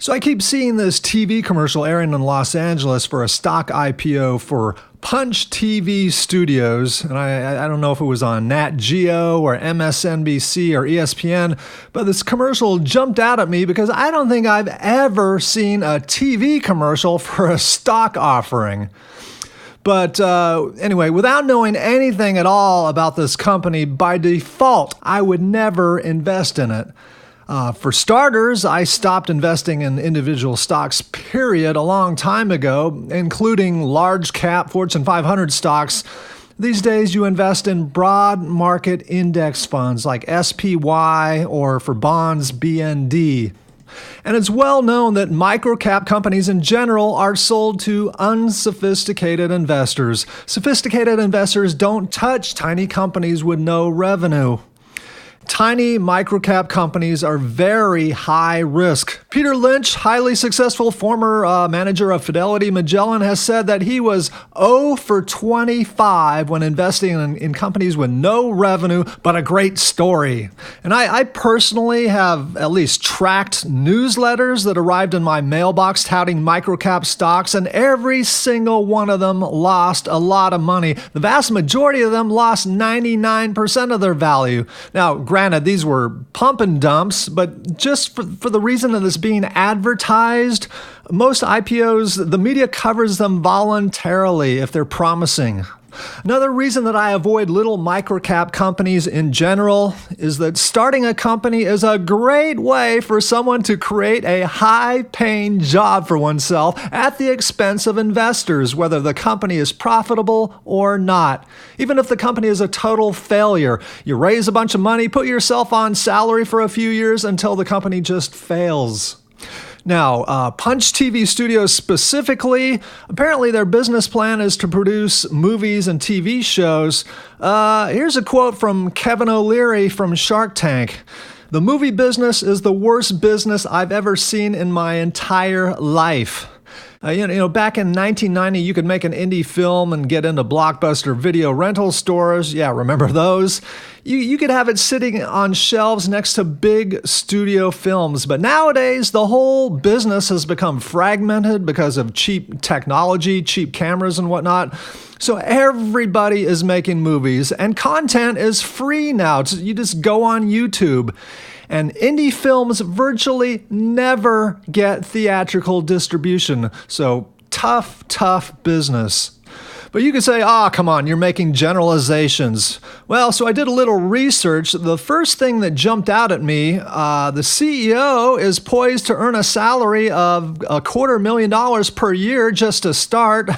So I keep seeing this TV commercial airing in Los Angeles for a stock IPO for Punch TV Studios, and I don't know if it was on Nat Geo or MSNBC or ESPN, but this commercial jumped out at me because I don't think I've ever seen a TV commercial for a stock offering. But anyway, without knowing anything at all about this company, by default, I would never invest in it. For starters, I stopped investing in individual stocks, period, a long time ago, including large cap Fortune 500 stocks. These days, you invest in broad market index funds like SPY or for bonds, BND. And it's well known that microcap companies in general are sold to unsophisticated investors. Sophisticated investors don't touch tiny companies with no revenue. Tiny microcap companies are very high risk. Peter Lynch, highly successful former manager of Fidelity Magellan, has said that he was 0 for 25 when investing in companies with no revenue but a great story. And I personally have at least tracked newsletters that arrived in my mailbox touting microcap stocks, and every single one of them lost a lot of money. The vast majority of them lost 99% of their value. Now, granted, these were pump and dumps, but just for the reason of this being advertised, most IPOs, the media covers them voluntarily if they're promising. Another reason that I avoid little microcap companies in general is that starting a company is a great way for someone to create a high-paying job for oneself at the expense of investors, whether the company is profitable or not. Even if the company is a total failure, you raise a bunch of money, put yourself on salary for a few years until the company just fails. Now, Punch TV Studios specifically, apparently their business plan is to produce movies and TV shows. Here's a quote from Kevin O'Leary from Shark Tank. "The movie business is the worst business I've ever seen in my entire life." Back in 1990, you could make an indie film and get into Blockbuster video rental stores. Yeah, remember those? You could have it sitting on shelves next to big studio films. But nowadays, the whole business has become fragmented because of cheap technology, cheap cameras and whatnot. So everybody is making movies, and content is free now. You just go on YouTube. And indie films virtually never get theatrical distribution. So tough business. But you could say, come on, you're making generalizations. Well, so I did a little research. The first thing that jumped out at me, the CEO is poised to earn a salary of $250,000 per year just to start.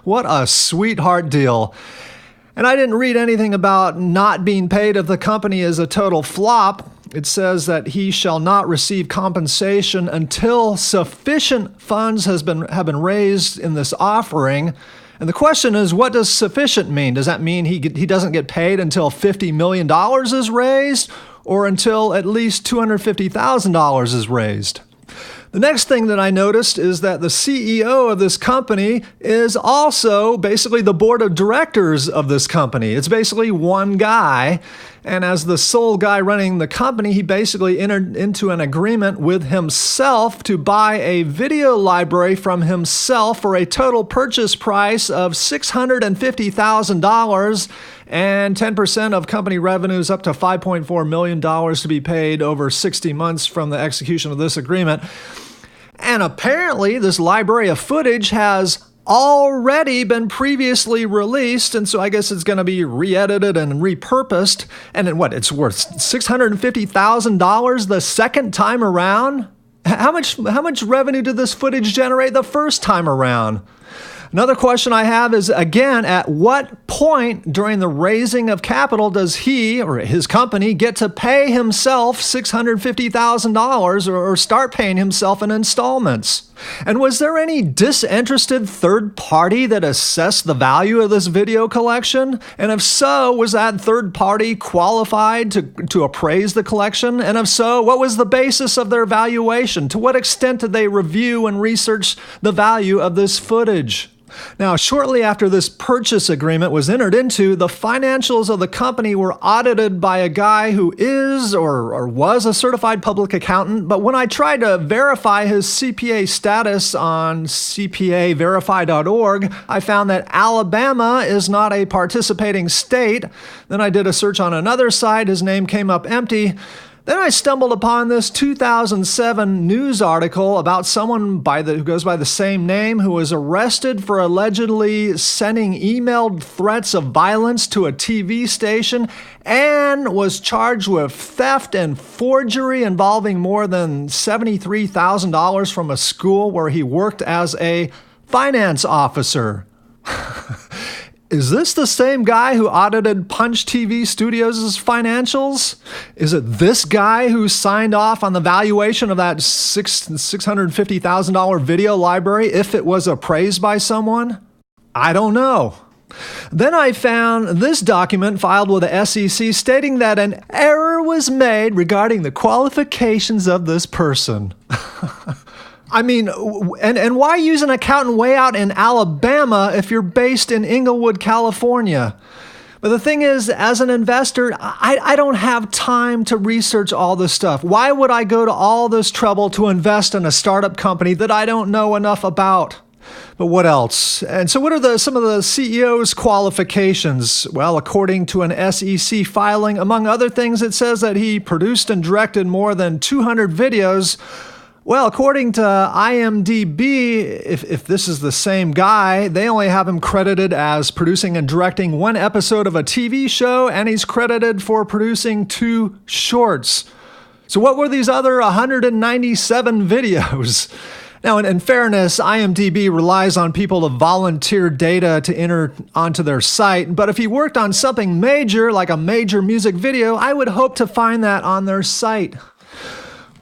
What a sweetheart deal. And I didn't read anything about not being paid if the company is a total flop. It says that he shall not receive compensation until sufficient funds have been raised in this offering. And the question is, what does sufficient mean? Does that mean he doesn't get paid until $50 million is raised, or until at least $250,000 is raised? The next thing that I noticed is that the CEO of this company is also basically the board of directors of this company. It's basically one guy. And as the sole guy running the company, he basically entered into an agreement with himself to buy a video library from himself for a total purchase price of $650,000 and 10% of company revenues up to $5.4 million to be paid over 60 months from the execution of this agreement. And apparently, this library of footage has already been previously released, and so I guess it's going to be re-edited and repurposed. And then it's worth $650,000 the second time around? How much revenue did this footage generate the first time around? Another question I have is, again, at what point during the raising of capital does he or his company get to pay himself $650,000 or start paying himself in installments? And was there any disinterested third party that assessed the value of this video collection? And if so, was that third party qualified to appraise the collection? And if so, what was the basis of their valuation? To what extent did they review and research the value of this footage? Now, shortly after this purchase agreement was entered into, the financials of the company were audited by a guy who is or was a certified public accountant. But when I tried to verify his CPA status on cpaverify.org, I found that Alabama is not a participating state. Then I did a search on another site. His name came up empty. Then I stumbled upon this 2007 news article about someone who goes by the same name who was arrested for allegedly sending emailed threats of violence to a TV station and was charged with theft and forgery involving more than $73,000 from a school where he worked as a finance officer. Is this the same guy who audited Punch TV Studios' financials? Is it this guy who signed off on the valuation of that $650,000 video library if it was appraised by someone? I don't know. Then I found this document filed with the SEC stating that an error was made regarding the qualifications of this person. I mean, and why use an accountant way out in Alabama if you're based in Inglewood, California? But the thing is, as an investor, I don't have time to research all this stuff. Why would I go to all this trouble to invest in a startup company that I don't know enough about? But what else? And so what are some of the CEO's qualifications? Well, according to an SEC filing, among other things, it says that he produced and directed more than 200 videos. Well, according to IMDb, if this is the same guy, they only have him credited as producing and directing one episode of a TV show, and he's credited for producing 2 shorts. So what were these other 197 videos? Now, in fairness, IMDb relies on people to volunteer data to enter onto their site, but if he worked on something major, like a major music video, I would hope to find that on their site.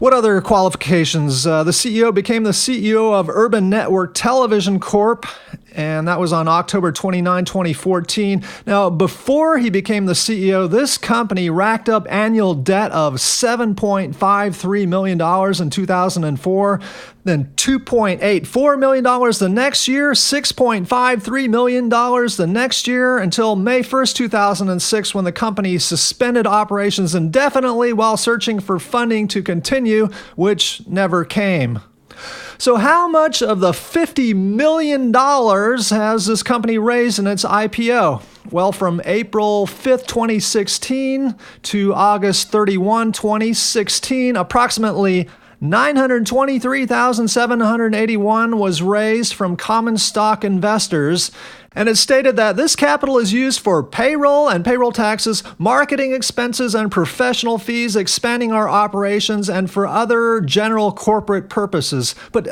What other qualifications? The CEO became the CEO of Urban Network Television Corp., and that was on October 29, 2014. Now, before he became the CEO, this company racked up annual debt of $7.53 million in 2004, then $2.84 million the next year, $6.53 million the next year, until May 1st, 2006, when the company suspended operations indefinitely while searching for funding to continue, which never came. So how much of the $50 million has this company raised in its IPO? Well, from April 5th, 2016 to August 31, 2016, approximately $923,781 was raised from common stock investors, and it stated that this capital is used for payroll and payroll taxes, marketing expenses, and professional fees, expanding our operations, and for other general corporate purposes. But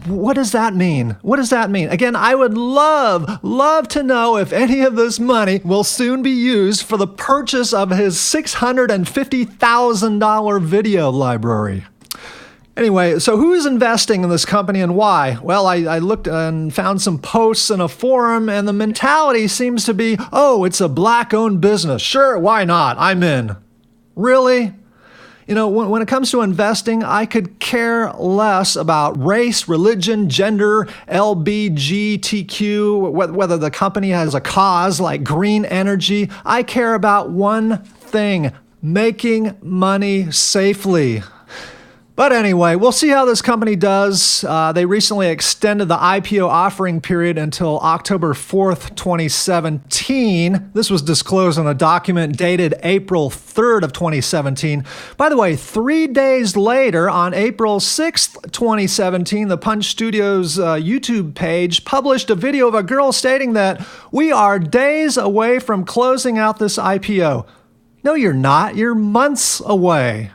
what does that mean? What does that mean? Again, I would love to know if any of this money will soon be used for the purchase of his $650,000 video library. Anyway, so who is investing in this company and why? Well, I looked and found some posts in a forum, and the mentality seems to be, oh, it's a black-owned business. Sure, why not? I'm in. Really? You know, when it comes to investing, I could care less about race, religion, gender, LGBTQ, whether the company has a cause like green energy. I care about one thing: making money safely. But anyway, we'll see how this company does. They recently extended the IPO offering period until October 4th, 2017. This was disclosed in a document dated April 3rd of 2017. By the way, 3 days later, on April 6th, 2017, the Punch Studios YouTube page published a video of a girl stating that we are days away from closing out this IPO. No, you're not. You're months away.